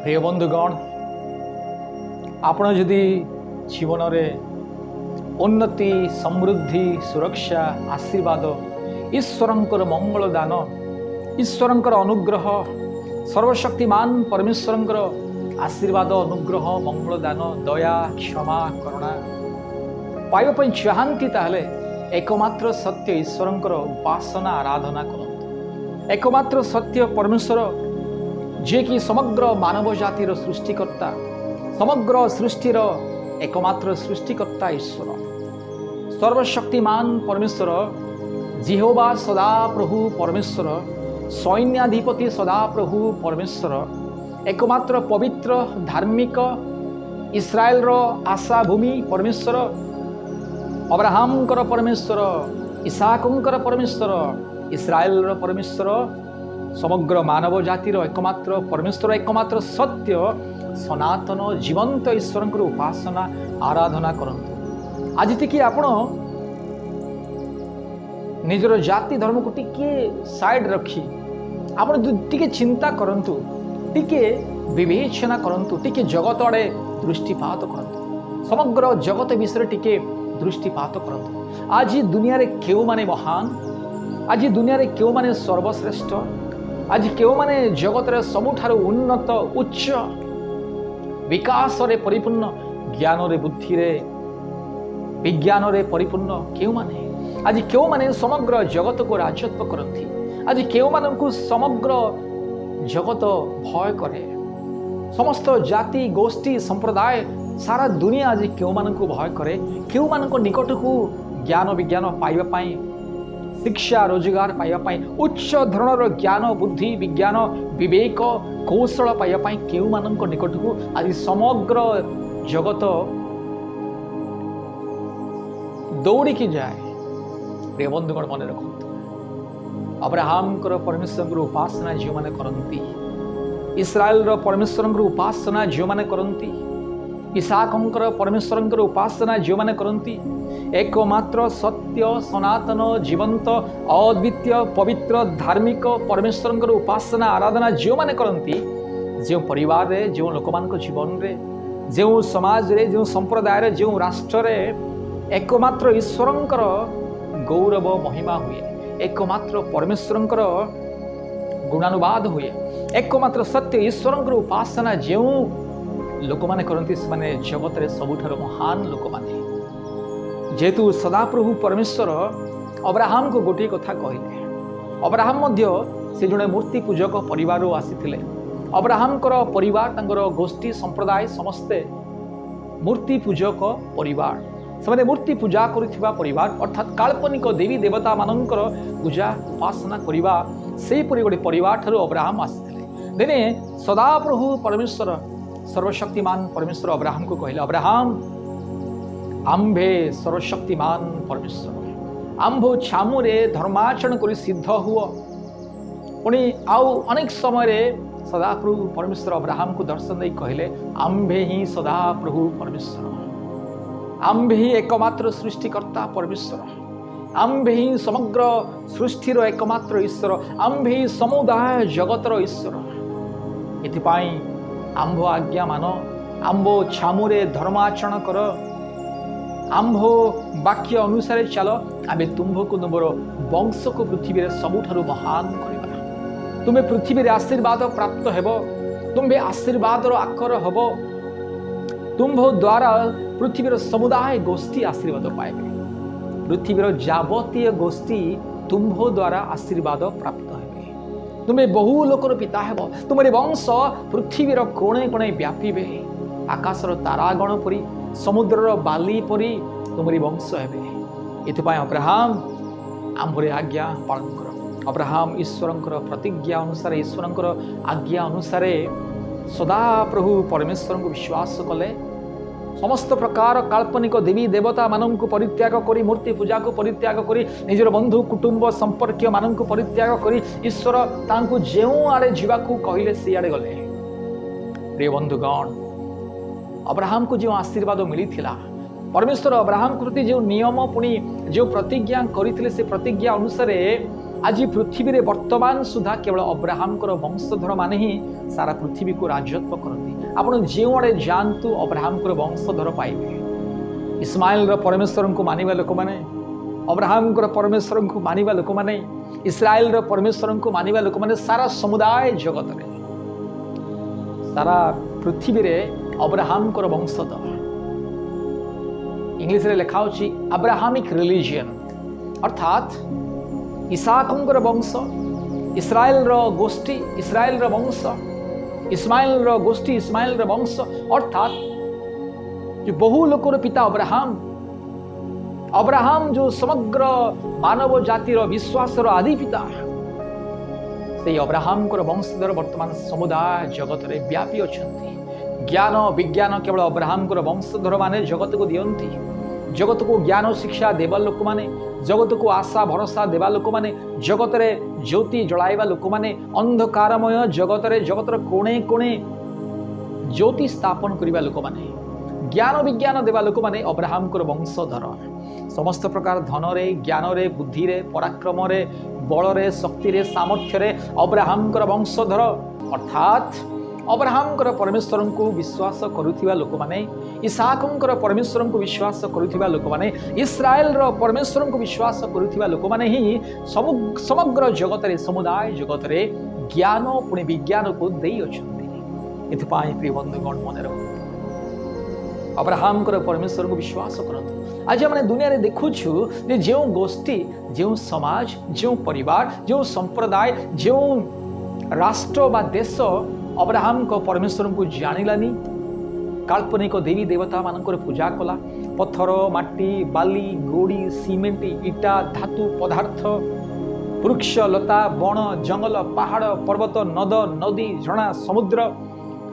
प्रिय बंधुगण आपण जदि जीवन में उन्नति समृद्धि सुरक्षा आशीर्वाद ईश्वरंकर मंगल दान ईश्वरंकर अनुग्रह सर्वशक्तिमान परमेश्वरंकर आशीर्वाद अनुग्रह मंगल दान दया क्षमा करुणा पाइबा चाहती ताहले एकमात्र सत्य ईश्वरंकर उपासना आराधना करंतु। एकमात्र सत्य परमेश्वर जे कि समग्र मानव जातिर सृष्टिकर्ता समग्र सृष्टिर एकमात्र सृष्टिकर्ता ईश्वर सर्वशक्तिमान परमेश्वर जिहोवा सदा प्रभु परमेश्वर सैन्याधिपति सदा प्रभु परमेश्वर एकमात्र पवित्र धार्मिक इस्राएल रो आशा भूमि परमेश्वर अब्राहमकर परमेश्वर इसाकंकर परमेश्वर इस्राएल रो परमेश्वर समग्र मानव जातिर एकमात्र परमेश्वर एकमात्र सत्य सनातन जीवंत ईश्वर उपासना आराधना करंतु। आज टी आपण निजर जाति धर्म को टिके साइड रखी आपण टिके चिंता करंतु, टिके विवेचना करंतु, टिके जगत आड़े दृष्टिपात करंतु, समग्र जगत विषय टिके दृष्टिपात करंतु। आज दुनिया रे केउ माने महान, आज दुनिया रे केउ माने सर्वश्रेष्ठ, आज केउ माने जगत रे सबुठार उन्नत उच्च विकास रे परिपूर्ण ज्ञान रे बुद्धि रे विज्ञान रे परिपूर्ण केउ माने, आज केउ माने समग्र जगत को राजत्व करती, आज केउ मानकु समग्र जगत भय करे, समस्त जाति गोष्ठी संप्रदाय सारा दुनिया आज केउ मानकु भय करे, केउ मानक निकट को ज्ञान विज्ञान पाइबा पाई शिक्षा रोजगार पाइबा पाई उच्च धरणर ज्ञान बुद्धि विज्ञान विवेक कौशल पाइबा पाई केउ मानक निकट को आज समग्र जगत दौड़ी की जाए। प्रिय बंधुगण मन रखु अब्राहम परमेश्वर उपासना जो मैंने करती, इस्राएल परमेश्वर उपासना जो मैंने करती, इसाकंकर परमेश्वर उपासना जो मैंने करती, एकमात्र सत्य सनातन जीवंत अद्वितीय पवित्र धार्मिक परमेश्वर उपासना आराधना जो मैंने करती, जो परिवार रे जो लोक मान जीवन रे जो समाज रे जो संप्रदाय रे जो राष्ट्र रे एकमात्र ईश्वरंकर गौरव महिमा हुए, एकमात्र परमेश्वरंकर गुणानुवाद हुए, एकमात्र सत्य ईश्वरंकर उपासना जो लोक माने करती से माने जगत रे सबुठार महान लोक माने। जेहेतु सदाप्रभु परमेश्वर अब्राहम को गोटे कथा कहले, अब्राहम मध्य से जड़े मूर्ति पूजक परिवार आसीथिले। अब्राहम परिवार तांकर गोष्ठी संप्रदाय समस्ते मूर्ति पूजक परिवार, से मूर्ति पूजा करुवा परिवार अर्थात काल्पनिक देवी देवता मानकर पूजा उपासना करवा से गोटे परिवार ठारू अब्राहम आसीथिले। दिने सदाप्रभु परमेश्वर सर्वशक्तिमान परमेश्वर अब्राहम को कहले, अब्राहम आंभे सर्वशक्तिमान परमेश्वर आंभो छामुरे धर्माचरण कर सिद्ध हुआ। पुणी आउ अनेक समय सदाप्रभु परमेश्वर अब्राहम को दर्शन दे कहले, आंभे ही सदाप्रभु परमेश्वर, आंभे ही एकमात्र सृष्टिकर्ता परमेश्वर, आंभे ही समग्र सृष्टिर एकमात्र ईश्वर, आंभे ही समुदाय जगतर ईश्वर। एथिपाई आंभ आज्ञा मान, आंभ छामुरे धर्माचरण कर, आंभ वाक्य अनुसार चल, आमे तुम्भ को तुमर वंश को पृथ्वी रे सबुठारु महान करिबा। तुमे पृथ्वी रे आशीर्वाद प्राप्त हेबो, तुम्बे आशीर्वाद रो आकर हेबो, तुम्भ द्वारा पृथ्वी रो समुदाय गोष्ठी आशीर्वाद पाइबे, पृथ्वी रो जावतीय गोष्ठी तुम्भ द्वारा आशीर्वाद प्राप्त हेबे। तुमे बहु लोकर पिता हेबो, तुमरे वंश पृथ्वी रो कोणे कोणे व्यापीबे, आकाशर तारागण परी समुद्रर बाली परी तुमरी वंश हेबे। एथिपाई अब्राहम आंभरे आज्ञा पालन कर। अब्राहम ईश्वरंकर प्रतिज्ञा अनुसार ईश्वरंकर आज्ञा अनुसार सदा प्रभु परमेश्वर को विश्वास कले, समस्त प्रकार काल्पनिक देवी देवता मानक परित्याग करी, मूर्ति पूजा को परित्याग करी, निजर बंधु कुटुंब संपर्क मानक परित्याग करी ईश्वर तांको जेउ आड़े जीवाकू कहले से आड़े गले। प्रिय बंधुगण अब्राहम को जो आशीर्वाद मिली थिला, परमेश्वर अब्राहम प्रति जो नियम पुणी जो प्रतिज्ञा करथिले से प्रतिज्ञा अनुसार आज पृथ्वी रे वर्तमान सुधा केवल अब्राहम वंशधर माने ही सारा पृथ्वी को राजत्व करती। आपण जो आड़े जातु अब्राहम वंशधर पाइबे। इस्माइल परमेश्वर को मानिबा लोक माने, अब्राहम परमेश्वर को मानिबा लोक माने, इस्राएल परमेश्वर को मानिबा लोक माने सारा समुदाय जगत रे सारा पृथ्वी रे अब्राहम वंशधर। इंग्लिश रे लिखा होची अब्राहमिक रिलीजियन, अर्थात इसाकंकर वंश, इस्राएल गोष्ठी, इस्राएल वंश, इस्माइल गोष्ठी, इस्माइल वंश, अर्थात जो बहु लोकर पिता अब्राहम, अब्राहम जो समग्र मानव जातिर विश्वासर आदि पिता, से अब्राहम वंशधर वर्तमान समुदाय जगत रे व्यापी अछंती। ज्ञान विज्ञान केवल अब्राहम वंशधर माने जगत को दियंती। जगत को ज्ञान शिक्षा देवा लोक माने, जगत को आशा भरोसा देवा लोक माने, जगत रे ज्योति जलाइबा लोक माने, अंधकारमय जगत रे जगतर कोणे कोणे ज्योति स्थापन करिबा लोक माने, ज्ञान विज्ञान देवा लोक माने अब्राहम वंशधर। समस्त प्रकार धन रे, ज्ञान रे, बुद्धि रे, पराक्रम रे, बल रे, शक्ति रे, सामर्थ्य रे अब्राहम वंशधर, अर्थात अब्राहम परमेश्वर को विश्वास करुथिबा लोक माने, इसाकंकर परमेश्वर को विश्वास करुथिबा लोक माने, इस्राएल परमेश्वर को विश्वास करुथिबा लोक माने ही समग्र जगत रे, समुदाय जगत रे ज्ञान पुणे विज्ञान को देई अछंती। एथिपाई प्रिय बंधुगण मन रखु, अब्राहम परमेश्वर को विश्वास करतु। आज हमने दुनिया रे देखुछु जे जो गोष्ठी, जो समाज, जो परिवार, जो संप्रदाय, जो राष्ट्र बा देश अब्राहम परमेश्वर को जानिलानी, काल्पनिक देवी देवता मानकर पूजा कला, पत्थर माटी बाली गोड़ी सीमेंट इटा धातु पदार्थ, वृक्ष लता बण जंगल पहाड़ पर्वत नद नदी झरणा समुद्र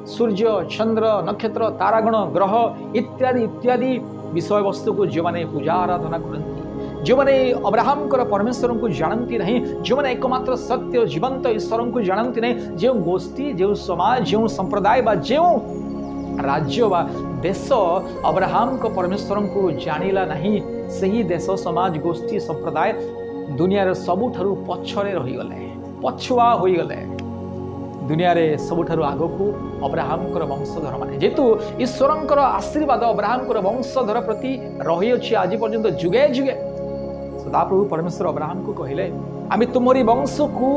सूर्य चंद्र नक्षत्र तारागण ग्रह इत्यादि इत्यादि विषय वस्तु को जो मैंने पूजा आराधना करती, जो मैंने अब्राहम परमेश्वर को जानती नहीं, जो मैंने एकमात्र सत्य जीवंत ईश्वर को जानती नहीं, जो गोष्ठी, जो समाज, जो संप्रदाय बा जो राज्य बा देश अब्राहम परमेश्वर को जानिला नहीं, सही देश समाज गोष्ठी संप्रदाय दुनिया सबुठारु पछरे रहीगले, पछुआ होईगले। दुनिया रे सबुठारु आगकू अब्राहम वंशधर माने, जेतु ईश्वरंकर आशीर्वाद अब्राहम वंशधर प्रति रही अछि आज पर्यंत जुगे जुगे। सदाप्रभु परमेश्वर अब्राहम को कहले, आमी तुमरी वंश को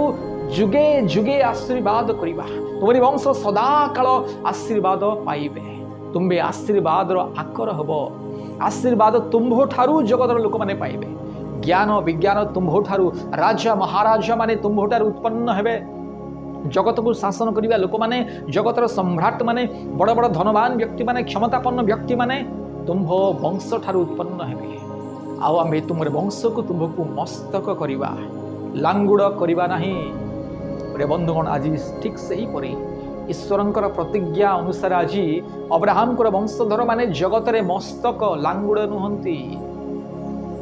जुगे जुगे आशीर्वाद करिबा, तुमरी वंश सदा काल आशीर्वाद पाइबे, तुम्बे आशीर्वाद आकर हबो, आशीर्वाद तुम्भो ठारू जगतर लोक माने पाइबे, ज्ञान विज्ञान तुम्भो ठारू, राजा महाराजा माने तुम्भो ठारू उत्पन्न हेबे, जगत को शासन करिबा लोक माने, जगतर सम्राट माने, बड़ बड़ धनवान व्यक्ति माने, क्षमतापन्न व्यक्ति माने तुम्भो वंश ठारू उत्पन्न हेबे। आउ आमे तुमर वंश को तुम्भको मस्तक करिबा, लांगुड़ करिबा नाही। प्रिय बंधुगण, आज ठीक सही परी ईश्वरंकर प्रतिज्ञा अनुसार आज अब्राहम वंशधर माने जगत रे मस्तक लांगुड़ नुहंती,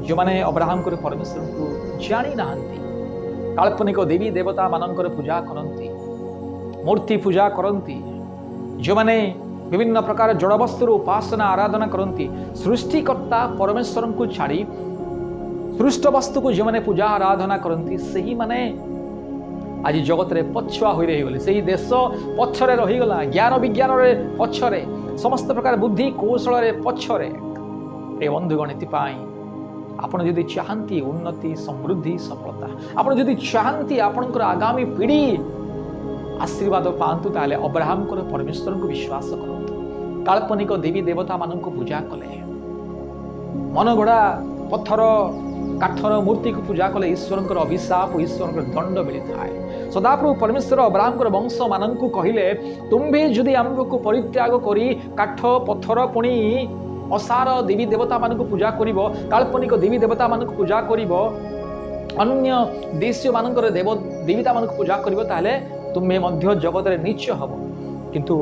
जो माने अब्राहम परमेश्वर को जानी नाहंती, काल्पनिक देवी देवता मानकर पूजा करती, मूर्ति पूजा करती, जो माने विभिन्न प्रकार जड़ वस्तुर उपासना आराधना करती, सृष्टिकर्ता परमेश्वर को छाड़ी सृष्ट वस्तु को जो मैंने पूजा आराधना करती, सही माने आज जगत रे पछुआ हो रहीगले, सही देश पछरे रहीगला, ज्ञान विज्ञान रे पछरे, समस्त प्रकार बुद्धि कौशल रे पछरे। ए बंधुगण, एथिपाई आपण जदि चाहती उन्नति समृद्धि सफलता, आपण जदि चाहती आपणकर आगामी पीढ़ी आशीर्वाद पातु, ताले अब्राहम परमेश्वर को विश्वास करतु, काल्पनिक देवी देवता मान पूजा कले, मन गढ़ा पत्थर काठर मूर्ति को पूजा कले ईश्वर अभिशाप ईश्वर दंड मिलता है। सदाप्रभु परमेश्वर अब्राहम वंश मान कहले, तुम्हें जदि आमको परित्याग करी काठ पत्थर पुणी असार देवी देवता मान पूजा करिवो, काल्पनिक देवी देवता मान पूजा करिवो, अन्य देश मानकर देव देवता मान पूजा करिवो, ताले तुम्हें मध्य जगत रे नीच हबो। किंतु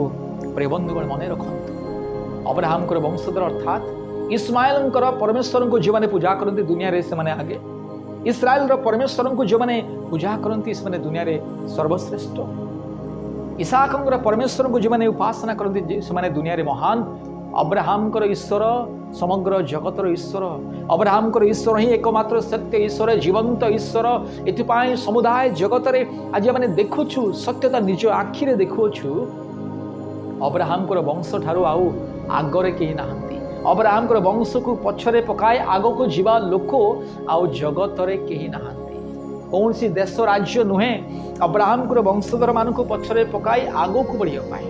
प्रिय बंधुगण, मने रखंतु अब्राहम वंशधर अर्थात इस्माइल परमेश्वर को जो मैंने पूजा करती दुनिया रे से माने आगे, इस्राएल परमेश्वर को जो मैंने पूजा करती से दुनिया रे सर्वश्रेष्ठ, इसाक परमेश्वर को जो मैंने उपासना करती से दुनिया रे महान, अब्राहमकर ईश्वर समग्र जगतर ईश्वर अब्राहमकर ईश्वर ही एकमात्र सत्य ईश्वर जीवंत ईश्वर एथिपाई समुदाय जगत रे आज आम देखुछु सत्यता निज आखिरे देखुछु अब्राहमकर वंश ठारू आउ आगरे केही नाहंती अब्राहमकर वंश को पछरे पकाए आग को जीवा लोक आउ जगत रे केही नाहंती कौन सी देश राज्य नुहे अब्राहमकर वंशधर मानक पछरे पकाए आग को बढ़िया पाए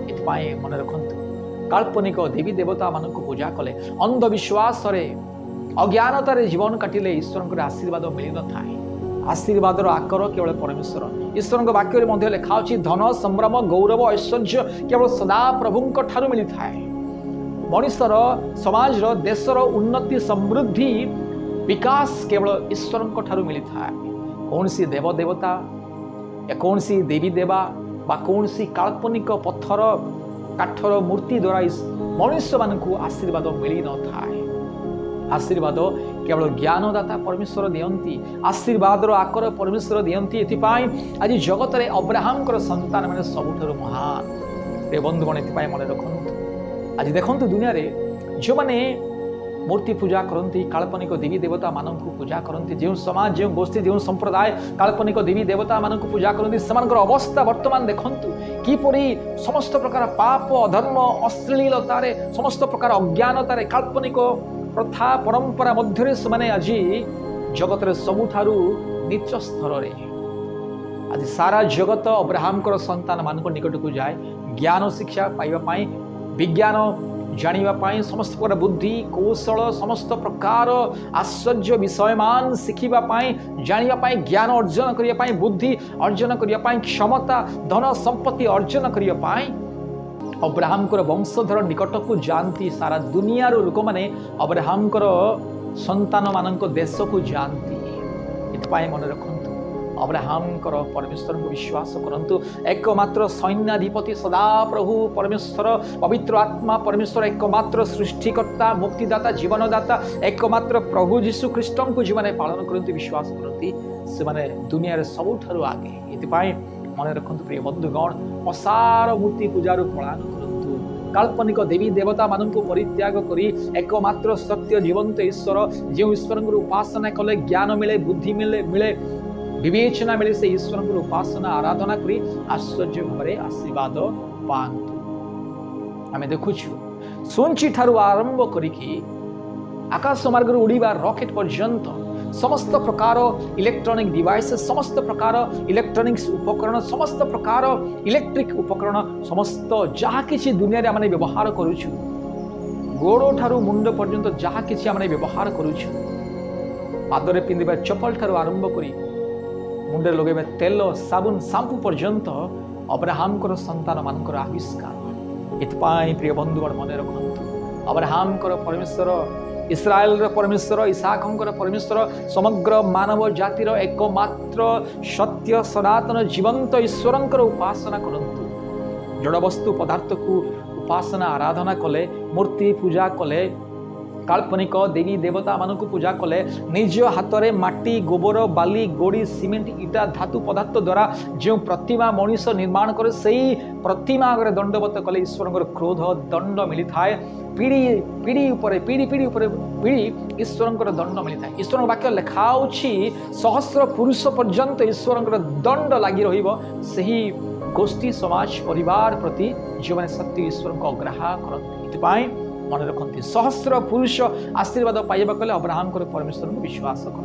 एथिपाई मन रखंतु काल्पनिक देवी देवता मानक पूजा कले अंधविश्वास अज्ञानतार जीवन काटिले ईश्वर आशीर्वाद मिल न था आशीर्वाद आकर केवल परमेश्वर ईश्वर वाक्य मध्य लिखा अछि धन संभ्रम गौरव ऐश्वर्य केवल सदा प्रभु ठारू मिली था मनुष्यर समाज देशर उन्नति समृद्धि विकास केवल ईश्वर ठारू मिली था कौन सी देव देवता या कौन सी देवी देवा बा कौन सी काल्पनिक पत्थर काठर मूर्ति द्वारा मनुष्य मानक आशीर्वाद मिली न था आशीर्वाद केवल ज्ञानदाता परमेश्वर दियंती आशीर्वाद आकर परमेश्वर दियंती एथिपाई आज जगत रे अब्राहमकर संतान माने सबुठारु महान रे बंधुगण एथिपाई मन रखंतु आज देखंतु दुनिया रे जो माने मूर्ति पूजा करती काल्पनिक देवी देवता मानक पूजा करती जो समाज जो गोष्ठी जो संप्रदाय काल्पनिक देवी देवता मानक पूजा करती से अवस्था वर्तमान देखंतु किपरि समस्त प्रकार पाप अधर्म अश्लीलतार समस्त प्रकार अज्ञानतार काल्पनिक प्रथा परंपरा मध्य से आज जगत सबुठारु नीच स्तर आज सारा जगत अब्राहमकर संतान मानक निकट को जाए ज्ञान शिक्षा पाइबा विज्ञान जानिबा समस्त प्रकार बुद्धि कौशल समस्त प्रकार आश्चर्य विषयमान शिखिबा जानिबा ज्ञान अर्जन करने बुद्धि अर्जन करने क्षमता धन संपत्ति अर्जन करने अब्राहमकर वंशधर निकट को जानती सारा दुनिया लोक मैंने अब्राहमकर संतान मानक देश को जानती एपाई मन रखु अब्राहमकर परमेश्वर को विश्वास करंतु एकमात्र सैन्याधिपति सदा प्रभु परमेश्वर पवित्र आत्मा परमेश्वर एकमात्र सृष्टिकर्ता मुक्तिदाता जीवनदाता एकमात्र प्रभु जीशु ख्रीष्ट को जो मैंने पालन करती विश्वास करती से माने दुनिया सबुठारु आगे एपाई मन रखु प्रिय बंधुगण असार मूर्ति पूजार पलायन करंतु काल्पनिक देवी देवता मानक परित्याग करी एकमात्र सत्य जीवंत ईश्वर जो ईश्वर उपासना कले ज्ञान मिले बुद्धि मिले विवेचना मिले से ईश्वर उपासना आराधना करी आश्चर्य भाव आशीर्वाद पांतु आम देखुछु सुंची ठारू आरंभ करिकी आकाश मार्ग उड़ीबा रॉकेट पर्यंत समस्त प्रकार इलेक्ट्रॉनिक डिवाइस समस्त प्रकार इलेक्ट्रॉनिक्स उपकरण समस्त प्रकार इलेक्ट्रिक उपकरण समस्त जहाँ किसी दुनिया रे आमे व्यवहार करूछु गोड़ ठारू मुंड पर्यंत जहाँ किसी आमे व्यवहार करूछु पादरे पिंदिबा चप्पल ठारू आरंभ करी मुंडे लगे तेल साबुन शांपू पर्यंत अब्राहमकर संतान मानकर आविष्कार एथपाई प्रिय बंधुगण मन रखंतु अब्राहमकर परमेश्वर इस्राएल परमेश्वर इसाकंकर परमेश्वर समग्र मानव जातिर एकमात्र सत्य सनातन जीवंत ईश्वरंकर उपासना करंतु जड़ वस्तु पदार्थ को उपासना आराधना कले मूर्ति पूजा कले काल्पनिक देवी देवता मानक पूजा कले निज हाथ में माटी गोबर बाली गोड़ी सीमेंट इटा धातु पदार्थ द्वारा जो प्रतिमा मनीष निर्माण करे से प्रतिमा आगे दंडवत कले ईश्वर क्रोध दंड मिली थाए पीढ़ी पीढ़ी उपरे पीढ़ी पीढ़ी उपरे पीढ़ी ईश्वर दंड मिली था ईश्वर वाक्य लिखा सहस्र पुरुष पर्यंत ईश्वर दंड लगी रही गोष्ठी समाज परिवार प्रति जो मैंने सत्य ईश्वर को अग्राह्य करते मन रखती सहस्र पुरुष आशीर्वाद पाइबा कले अब्राहमकर परमेश्वर को विश्वास कर।